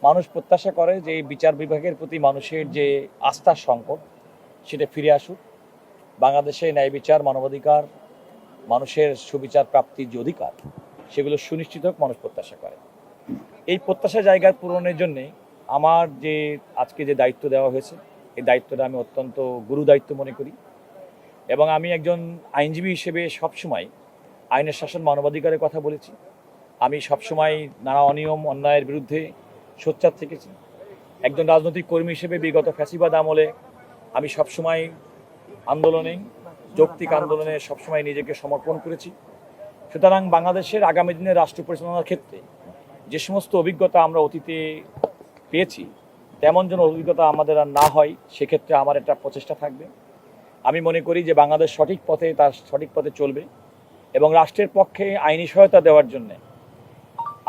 মানুষ প্রত্যাশা করে যে এই বিচার বিভাগের প্রতি মানুষের যে আস্থার সংকট সেটা ফিরে আসুক। বাংলাদেশে ন্যায় বিচার, মানবাধিকার, মানুষের সুবিচার প্রাপ্তির যে অধিকার সেগুলো সুনিশ্চিত হোক মানুষ প্রত্যাশা করে। এই প্রত্যাশা জায়গার পূরণের জন্যে আমার যে আজকে যে দায়িত্ব দেওয়া হয়েছে এই দায়িত্বটা আমি অত্যন্ত গুরু দায়িত্ব মনে করি এবং আমি একজন আইনজীবী হিসেবে সবসময় আইনের শাসন, মানবাধিকারের কথা বলেছি। আমি সবসময় নানা অনিয়ম অন্যায়ের বিরুদ্ধে সোচ্চার থেকেছি। একজন রাজনৈতিক কর্মী হিসেবে বিগত ফ্যাসিবাদ আমলে আমি সবসময় আন্দোলনে, যৌক্তিক আন্দোলনে সবসময় নিজেকে সমর্পণ করেছি। সুতরাং বাংলাদেশের আগামী দিনের রাষ্ট্র পরিচালনার ক্ষেত্রে যে সমস্ত অভিজ্ঞতা আমরা অতীতে পেয়েছি তেমন যেন অভিজ্ঞতা আমাদের আর না হয়, সেক্ষেত্রে আমার একটা প্রচেষ্টা থাকবে। আমি মনে করি যে বাংলাদেশ সঠিক পথে চলবে এবং রাষ্ট্রের পক্ষে আইনি সহায়তা দেওয়ার জন্যে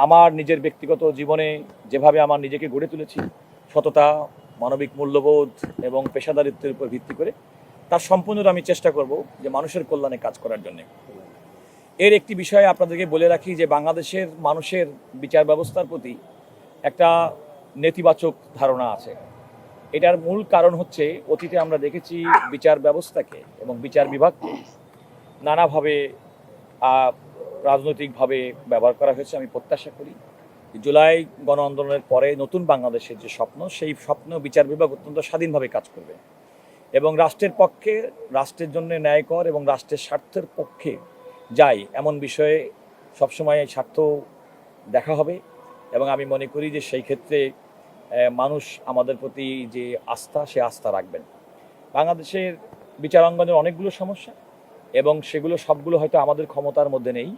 আমার নিজের ব্যক্তিগত জীবনে যেভাবে আমার নিজেকে গড়ে তুলেছি, সততা, মানবিক মূল্যবোধ এবং পেশাদারিত্বের উপর ভিত্তি করে তার সম্পূর্ণ আমি চেষ্টা করব যে মানুষের কল্যাণে কাজ করার জন্য। এর একটি বিষয় আপনাদেরকে বলে রাখি যে বাংলাদেশের মানুষের বিচার ব্যবস্থার প্রতি একটা নেতিবাচক ধারণা আছে। এটার মূল কারণ হচ্ছে অতীতে আমরা দেখেছি বিচার ব্যবস্থাকে এবং বিচার বিভাগকে নানাভাবে রাজনৈতিকভাবে ব্যবহার করা হয়েছে। আমি প্রত্যাশা করি জুলাই গণ আন্দোলনের পরে নতুন বাংলাদেশের যে স্বপ্ন, সেই স্বপ্ন বিচার বিভাগ অত্যন্ত স্বাধীনভাবে কাজ করবে এবং রাষ্ট্রের পক্ষে, রাষ্ট্রের জন্য ন্যায়কর এবং রাষ্ট্রের স্বার্থের পক্ষে যাই এমন বিষয়ে সবসময় স্বার্থ দেখা হবে এবং আমি মনে করি যে সেই ক্ষেত্রে মানুষ আমাদের প্রতি যে আস্থা, সে আস্থা রাখবেন। বাংলাদেশের বিচারাঙ্গনের অনেকগুলো সমস্যা এবং সেগুলো সবগুলো হয়তো আমাদের ক্ষমতার মধ্যে নেই,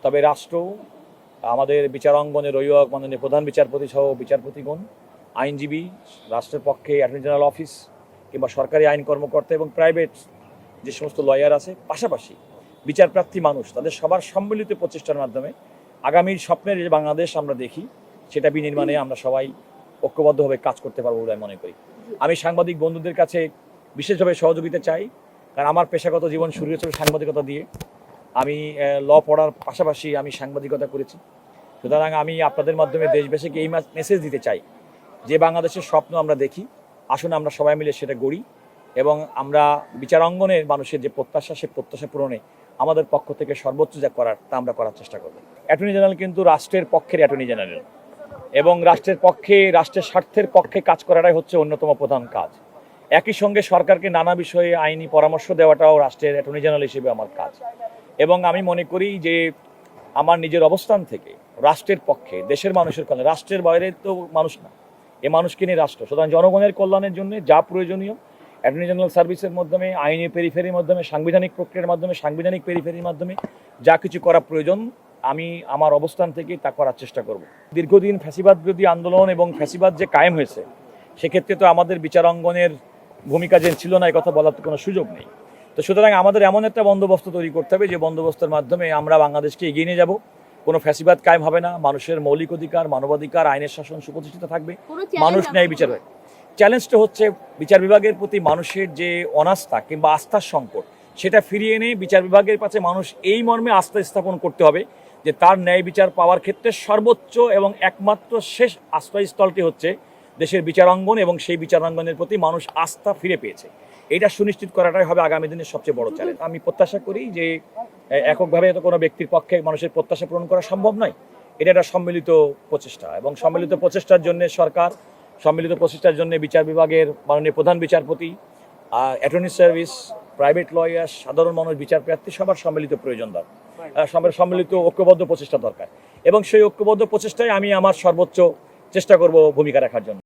তবে রাষ্ট্র, আমাদের বিচারাঙ্গনের অভিভাবক মাননীয় প্রধান বিচারপতি সহ বিচারপতিগণ, আইনজীবী, রাষ্ট্রের পক্ষে অ্যাটর্নি জেনারেল অফিস কিংবা সরকারি আইন কর্মকর্তা এবং প্রাইভেট যে সমস্ত লয়ার আছে, পাশাপাশি বিচারপ্রার্থী মানুষ, তাদের সবার সম্মিলিত প্রচেষ্টার মাধ্যমে আগামীর স্বপ্নের যে বাংলাদেশ আমরা দেখি সেটা বিনির্মাণে আমরা সবাই ঐক্যবদ্ধভাবে কাজ করতে পারবো বলে মনে করি। আমি সাংবাদিক বন্ধুদের কাছে বিশেষভাবে সহযোগিতা চাই, কারণ আমার পেশাগত জীবন শুরু হয়েছিল সাংবাদিকতা দিয়ে। আমি ল পড়ার পাশাপাশি আমি সাংবাদিকতা করেছি। সুতরাং আমি আপনাদের মাধ্যমে দেশবাসীকে এই মেসেজ দিতে চাই যে বাংলাদেশের স্বপ্ন আমরা দেখি, আসুন আমরা সবাই মিলে সেটা গড়ি এবং আমরা বিচারাঙ্গনের মানুষের যে প্রত্যাশা, সে প্রত্যাশা পূরণে আমাদের পক্ষ থেকে সর্বোচ্চ যা করার তা আমরা করার চেষ্টা করব। অ্যাটর্নি জেনারেল কিন্তু রাষ্ট্রের পক্ষের অ্যাটর্নি জেনারেল এবং রাষ্ট্রের পক্ষে, রাষ্ট্রের স্বার্থের পক্ষে কাজ করাটাই হচ্ছে অন্যতম প্রধান কাজ। একই সঙ্গে সরকারকে নানা বিষয়ে আইনি পরামর্শ দেওয়াটাও রাষ্ট্রের অ্যাটর্নি জেনারেল হিসেবে আমার কাজ এবং আমি মনে করি যে আমার নিজের অবস্থান থেকে রাষ্ট্রের পক্ষে, দেশের মানুষের কল্যাণে, রাষ্ট্রের বাইরে তো মানুষ না, এ মানুষকে নিয়ে রাষ্ট্র, সুতরাং জনগণের কল্যাণের জন্য যা প্রয়োজনীয় অ্যাটর্নি জেনারেল সার্ভিসের মাধ্যমে, আইনি পেরিফেরির মাধ্যমে, সাংবিধানিক প্রক্রিয়ার মাধ্যমে, সাংবিধানিক পেরিফেরির মাধ্যমে যা কিছু করা প্রয়োজন আমি আমার অবস্থান থেকে তা করার চেষ্টা করব। দীর্ঘদিন ফ্যাসিবাদ বিরোধী আন্দোলন এবং ফ্যাসিবাদ যে কায়েম হয়েছে, সেক্ষেত্রে তো আমাদের বিচারাঙ্গনের ভূমিকা যে ছিল না, এই কথা বলার তো কোনো সুযোগ নেই। তো সুতরাং আমাদের এমন একটা বন্দোবস্ত তৈরি করতে হবে যে বন্দোবস্তের মাধ্যমে আমরা বাংলাদেশকে এগিয়ে নিয়ে যাব। কোনো ফ্যাসিবাদ কায়েম হবে না, মানুষের মৌলিক অধিকার, মানবাধিকার, আইনের শাসন সুপ্রতিষ্ঠিত থাকবে, মানুষ ন্যায় বিচার হয়। চ্যালেঞ্জটা হচ্ছে বিচার বিভাগের প্রতি মানুষের যে অনাস্থা কিংবা আস্থার সংকট, সেটা ফিরিয়ে এনে বিচার বিভাগের কাছে মানুষ এই মর্মে আস্থা স্থাপন করতে হবে যে তার ন্যায় বিচার পাওয়ার ক্ষেত্রে সর্বোচ্চ এবং একমাত্র শেষ আশ্রয়স্থলটি হচ্ছে দেশের বিচারাঙ্গন এবং সেই বিচারাঙ্গনের প্রতি মানুষ আস্থা ফিরে পেয়েছে। এটা সুনিশ্চিত করাটাই হবে আগামী দিনের সবচেয়ে বড় চ্যালেঞ্জ। আমি প্রত্যাশা করি যে এককভাবে তো কোনো ব্যক্তির পক্ষে মানুষের প্রত্যাশা পূরণ করা সম্ভব নয়, এটা একটা সম্মিলিত প্রচেষ্টা এবং সম্মিলিত প্রচেষ্টার জন্য সরকার, সম্মিলিত প্রচেষ্টার জন্য বিচার বিভাগের মাননীয় প্রধান বিচারপতি, অ্যাটর্নি সার্ভিস, প্রাইভেট লয়ার, সাধারণ মানুষ, বিচার প্রার্থী, সবার সম্মিলিত প্রয়োজন দরকার, সম্মিলিত ঐক্যবদ্ধ প্রচেষ্টা দরকার এবং সেই ঐক্যবদ্ধ প্রচেষ্টায় আমি আমার সর্বোচ্চ চেষ্টা করব ভূমিকা রাখার জন্য।